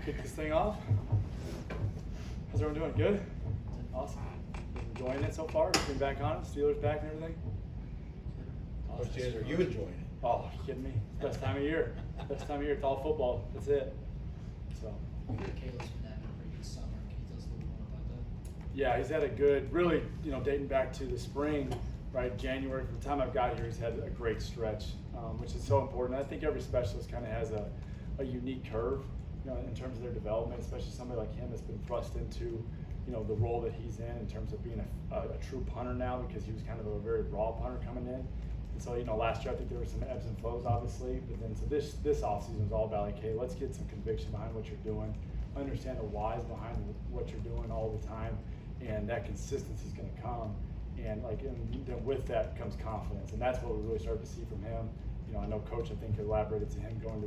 kick this thing off. How's everyone doing? Good? Awesome. Enjoying it so far? Being back on it? Steelers back and everything? Awesome. Are you enjoying it? Oh, you kidding me? Best time of year. Best time of year. It's all football. That's it. So. Caleb's been having a pretty good summer. Can you tell us a little more about that? Yeah, he's had a good, really, dating back to the spring, right, January, from the time I've got here, he's had a great stretch, which is so important. I think every specialist kind of has a unique curve, in terms of their development, especially somebody like him that's been thrust into, the role that he's in terms of being a true punter now, because he was kind of a very raw punter coming in. And so, last year I think there were some ebbs and flows, obviously, but then so this offseason was all about, like, hey, let's get some conviction behind what you're doing, understand the whys behind what you're doing all the time, and that consistency is going to come. And then with that comes confidence, and that's what we really started to see from him. I know Coach, I think, elaborated to him going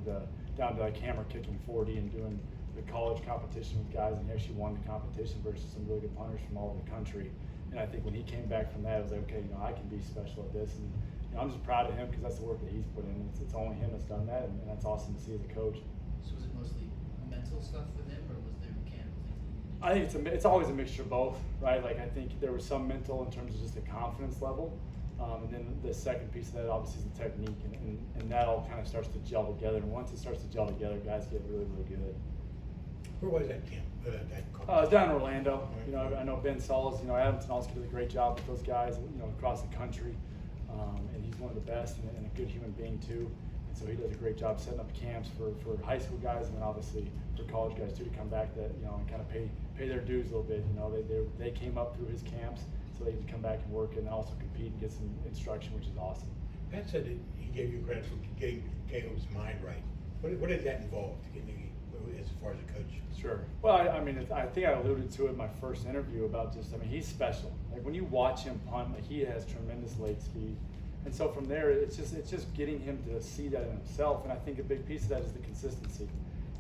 down to like hammer kicking 40 and doing the college competition with guys, and he actually won the competition versus some really good punters from all over the country. And I think when he came back from that, I was like, okay, I can be special at this, and I'm just proud of him because that's the work that he's put in. It's only him that's done that, and that's awesome to see as a coach. So was it mostly mental stuff with him, or was there mechanical things that you needed? I think it's always a mixture of both, right? Like, I think there was some mental in terms of just the confidence level, and then the second piece of that obviously is the technique, and that all kind of starts to gel together. And once it starts to gel together, guys get really, really good. Where was that camp? Down in Orlando. I know Ben Solis, Adam Bronowski does a great job with those guys, across the country, and he's one of the best and a good human being too. And so he does a great job setting up camps for high school guys, and then obviously for college guys too, to come back and kind of pay their dues a little bit. They came up through his camps, so they can come back and work and then also compete and get some instruction, which is awesome. Pat said that he gave you credit for getting Caleb's mind right. What does that involve as far as a coach? Sure. Well, I think I alluded to it in my first interview about he's special. Like, when you watch him punt, he has tremendous leg speed. And so from there, it's just getting him to see that in himself. And I think a big piece of that is the consistency.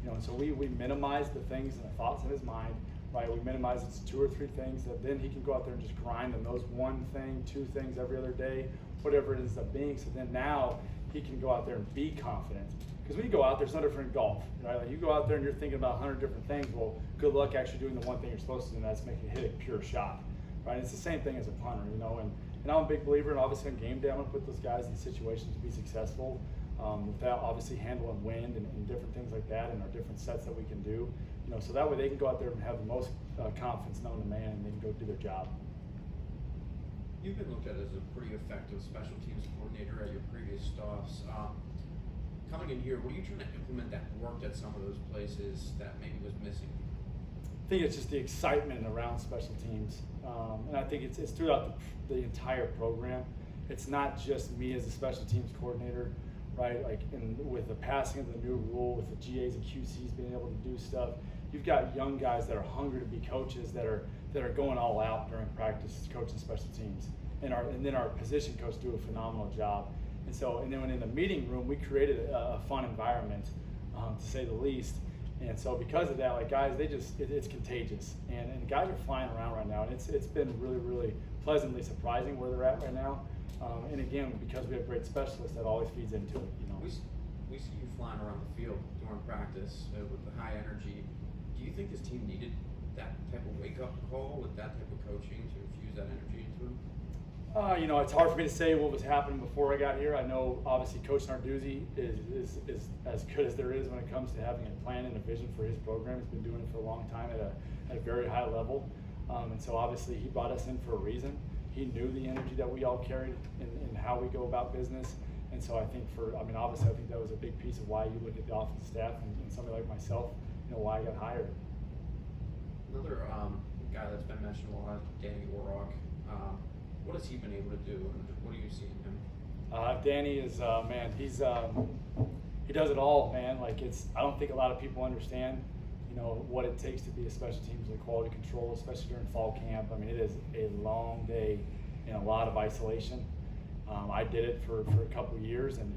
And so we minimize the things and the thoughts in his mind, right? We minimize it's 2 or 3 things that then he can go out there and just grind on those 1 thing, 2 things every other day, whatever it ends up being. So then now he can go out there and be confident. Because when you go out there, it's no different in golf, right? Like, you go out there and you're thinking about 100 different things. Well, good luck actually doing the one thing you're supposed to do, and that's hit a pure shot, right? It's the same thing as a punter, and I'm a big believer, and obviously on game day, I'm gonna put those guys in situations to be successful, without obviously handling wind and different things like that, and our different sets that we can do, so that way they can go out there and have the most confidence known to man, and they can go do their job. You've been looked at as a pretty effective special teams coordinator at your previous stops. Coming in here, what are you trying to implement that worked at some of those places that maybe was missing? I think it's just the excitement around special teams, and I think it's throughout the entire program. It's not just me as a special teams coordinator, right? Like, with the passing of the new rule, with the GAs and QCs being able to do stuff, you've got young guys that are hungry to be coaches, that are going all out during practice coaching special teams, and then our position coach do a phenomenal job. And then when in the meeting room, we created a fun environment, to say the least. And so because of that, like, guys, it's contagious, and guys are flying around right now, and it's been really, really pleasantly surprising where they're at right now. And again, because we have great specialists, that always feeds into it. We see you flying around the field during practice with the high energy. Do you think this team needed that type of wake-up call with that type of coaching to infuse that energy into them? It's hard for me to say what was happening before I got here. I know obviously Coach Narduzzi is as good as there is when it comes to having a plan and a vision for his program. He's been doing it for a long time at a very high level, and so obviously he brought us in for a reason. He knew the energy that we all carried in how we go about business, and so I think obviously I think that was a big piece of why you look at the offensive staff and somebody like myself, why I got hired. Another guy that's been mentioned a lot, Danny Orrock. What has he been able to do, and what do you see in him? Danny is man. He does it all, man. Like, I don't think a lot of people understand, what it takes to be a special teams and quality control, especially during fall camp. It is a long day and a lot of isolation. I did it for a couple of years, and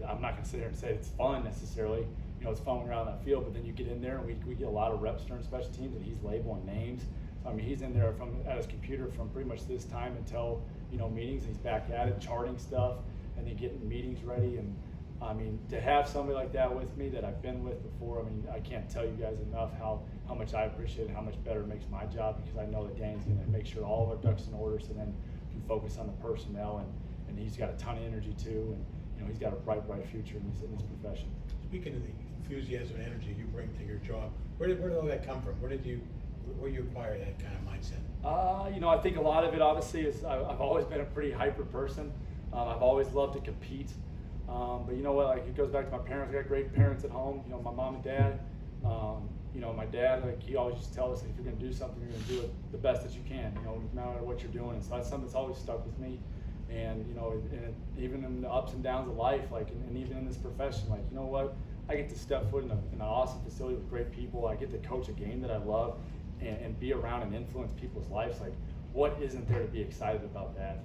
I'm not going to sit here and say it's fun necessarily. It's fun when you're out on that field, but then you get in there and we get a lot of reps during special teams, and he's labeling names. He's in there at his computer from pretty much this time until meetings. He's back at it, charting stuff, and then getting meetings ready. And I mean, to have somebody like that with me that I've been with before, I mean, I can't tell you guys enough how much I appreciate it, how much better it makes my job, because I know that Danny's going to make sure all of our ducks in order, so then can focus on the personnel, and he's got a ton of energy too, and he's got a bright future in this profession. Speaking of the enthusiasm and energy you bring to your job, where did all that come from? Where you acquire that kind of mindset? I think a lot of it obviously is I've always been a pretty hyper person. I've always loved to compete. But you know what, like, it goes back to my parents. I got great parents at home, my mom and dad. My dad, like, he always used to tell us, if you're going to do something, you're going to do it the best that you can, no matter what you're doing. And so that's something that's always stuck with me. And, even in the ups and downs of life, like, and even in this profession, like, you know what, I get to step foot in an awesome facility with great people. I get to coach a game that I love and be around and influence people's lives. Like, what isn't there to be excited about that?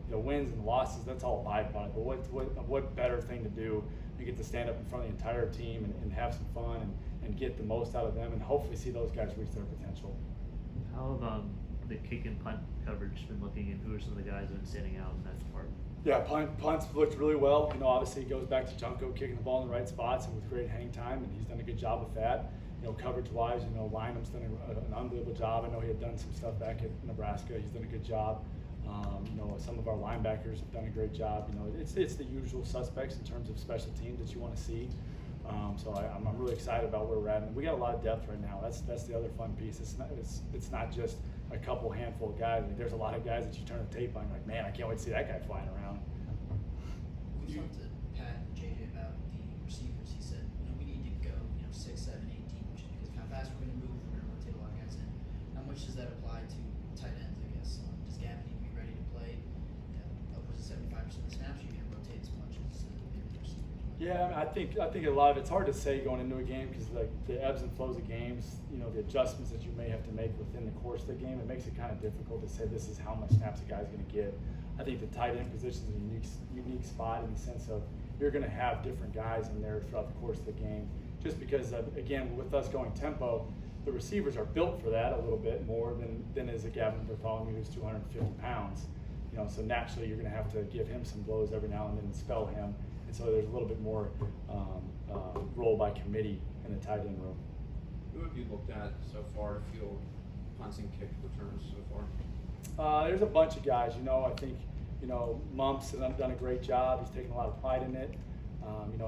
The wins and losses, that's all a byproduct. But what better thing to do? You get to stand up in front of the entire team and have some fun and get the most out of them, and hopefully see those guys reach their potential. How have the kick and punt coverage been looking, and who are some of the guys that have been standing out in that department? Yeah, punts looked really well. Obviously it goes back to Junko kicking the ball in the right spots and with great hang time, and he's done a good job with that. Coverage-wise, Lynham's done an unbelievable job. I know he had done some stuff back at Nebraska. He's done a good job. Some of our linebackers have done a great job. It's the usual suspects in terms of special teams that you want to see. So I'm really excited about where we're at, and we got a lot of depth right now. That's the other fun piece. It's not just a couple handful of guys. Like, there's a lot of guys that you turn the tape on, like, man, I can't wait to see that guy flying around. We talked to Pat and JJ about the receivers. He said, we need to go, 6, 7, 8 deep, just because of how fast we're going to move. We're going to rotate a lot of guys in. How much does that apply to tight ends, I guess? Does Gavin need to be ready to play upwards of 75% of the snaps? You can rotate as much as the receivers. Yeah, I think a lot of it's hard to say going into a game, because like the ebbs and flows of games, the adjustments that you may have to make within the course of the game, it makes it kind of difficult to say this is how much snaps a guy's going to get. I think the tight end position is a unique spot in the sense of you're going to have different guys in there throughout the course of the game. Just because, again, with us going tempo, the receivers are built for that a little bit more than is a Gavin Bartholomew, who's 250 pounds. So naturally you're going to have to give him some blows every now and then and spell him. And so there's a little bit more role by committee in the tight end room. Who have you looked at so far to field punts and kick returns so far? There's a bunch of guys. I think Mumps has done a great job. He's taken a lot of pride in it.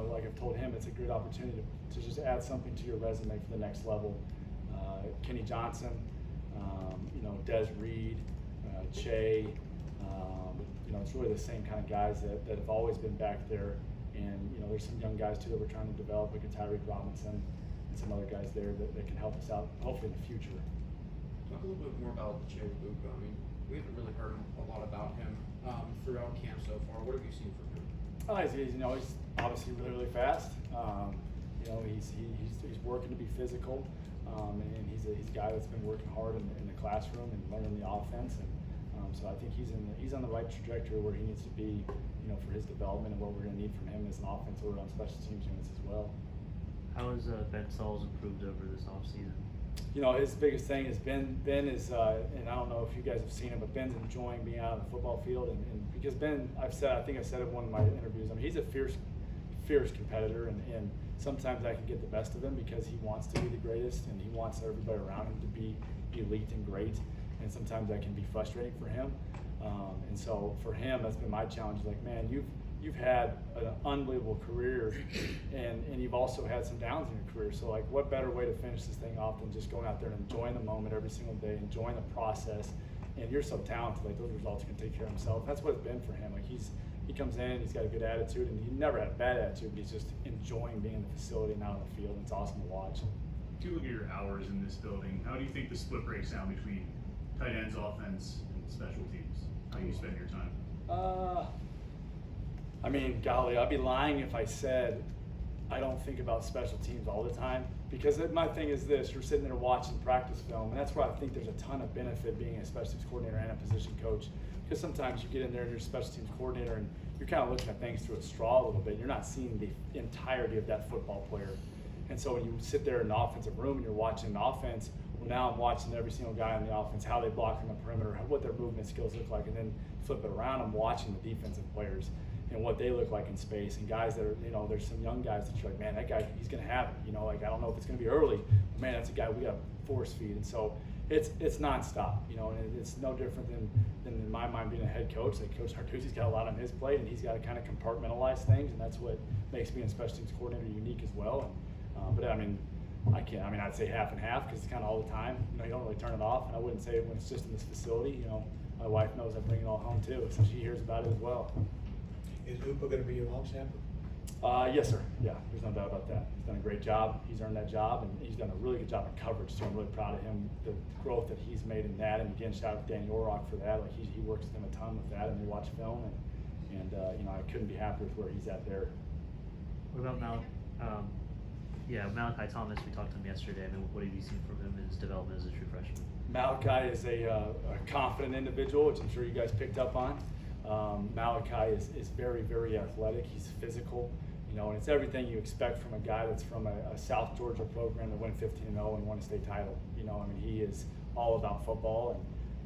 Like I've told him, it's a great opportunity to just add something to your resume for the next level. Kenny Johnson, Des Reed, Che. It's really the same kind of guys that have always been back there. And there's some young guys too that we're trying to develop, like a Tyreek Robinson and some other guys there that can help us out, hopefully in the future. Talk a little bit more about Che Luca. I mean, we haven't really heard a lot about him throughout camp so far. What have you seen from him? He's obviously really fast. He's working to be physical, and he's a guy that's been working hard in the classroom and learning the offense. And so I think he's on the right trajectory where he needs to be, for his development and what we're going to need from him as an offense or on special teams units as well. How has Ben Sauls improved over this offseason? His biggest thing is Ben is, and I don't know if you guys have seen him, but Ben's enjoying being out on the football field, and because Ben, I think I said it in one of my interviews, he's a fierce competitor, and sometimes I can get the best of him because he wants to be the greatest, and he wants everybody around him to be elite and great, and sometimes that can be frustrating for him. And so for him, that's been my challenge. Like, man, you've had an unbelievable career, and you've also had some downs in your career. So, like, what better way to finish this thing off than just going out there and enjoying the moment every single day, enjoying the process. And you're so talented, like, those results can take care of himself. That's what it's been for him. Like, he comes in, he's got a good attitude, and he never had a bad attitude, but he's just enjoying being in the facility and out on the field. And it's awesome to watch. If you look at your hours in this building, how do you think the split breaks down between tight ends, offense, and special teams? How you spend your time? Golly, I'd be lying if I said I don't think about special teams all the time, because my thing is this: you're sitting there watching practice film, and that's where I think there's a ton of benefit being a special teams coordinator and a position coach, because sometimes you get in there and you're a special teams coordinator and you're kind of looking at things through a straw a little bit. You're not seeing the entirety of that football player. And so when you sit there in the offensive room and you're watching the offense, well, now I'm watching every single guy on the offense, how they block on the perimeter, what their movement skills look like, and then flip it around, I'm watching the defensive players. and what they look like in space, and guys that are, there's some young guys that you're like, man, that guy, he's going to have it. Like, I don't know if it's going to be early, but man, that's a guy we got to force feed. And so it's nonstop, and it's no different than in my mind being a head coach. Like Coach Narduzzi's got a lot on his plate, and he's got to kind of compartmentalize things, and that's what makes being a special teams coordinator unique as well. And, but I mean, I'd say half and half because it's kind of all the time. You don't really turn it off, and I wouldn't say it when it's just in this facility. My wife knows I bring it all home too, so she hears about it as well. Is Upa going to be your long snapper? Yes, sir. Yeah, there's no doubt about that. He's done a great job. He's earned that job, and he's done a really good job in coverage too. I'm really proud of him, the growth that he's made in that. And again, shout out to Danny Orrock for that. Like he works with him a ton with that, and we watch film, and I couldn't be happier with where he's at there. What about Malachi Thomas? We talked to him yesterday. I mean, what have you seen from him in his development as a true freshman? Malachi is a confident individual, which I'm sure you guys picked up on. Malachi is very, very athletic. He's physical, and it's everything you expect from a guy that's from a South Georgia program that went 15-0 and won a state title. He is all about football,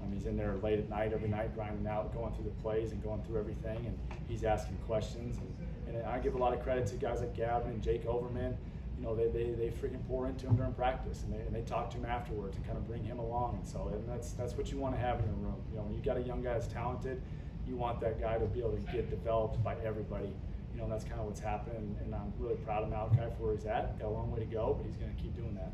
and he's in there late at night, every night, grinding out, going through the plays and going through everything, and he's asking questions. And I give a lot of credit to guys like Gavin and Jake Overman. They freaking pour into him during practice, and they talk to him afterwards and kind of bring him along. And that's what you want to have in your room. When you got a young guy that's talented, you want that guy to be able to get developed by everybody. And that's kind of what's happened. And I'm really proud of Malachi for where he's at. Got a long way to go, but he's going to keep doing that.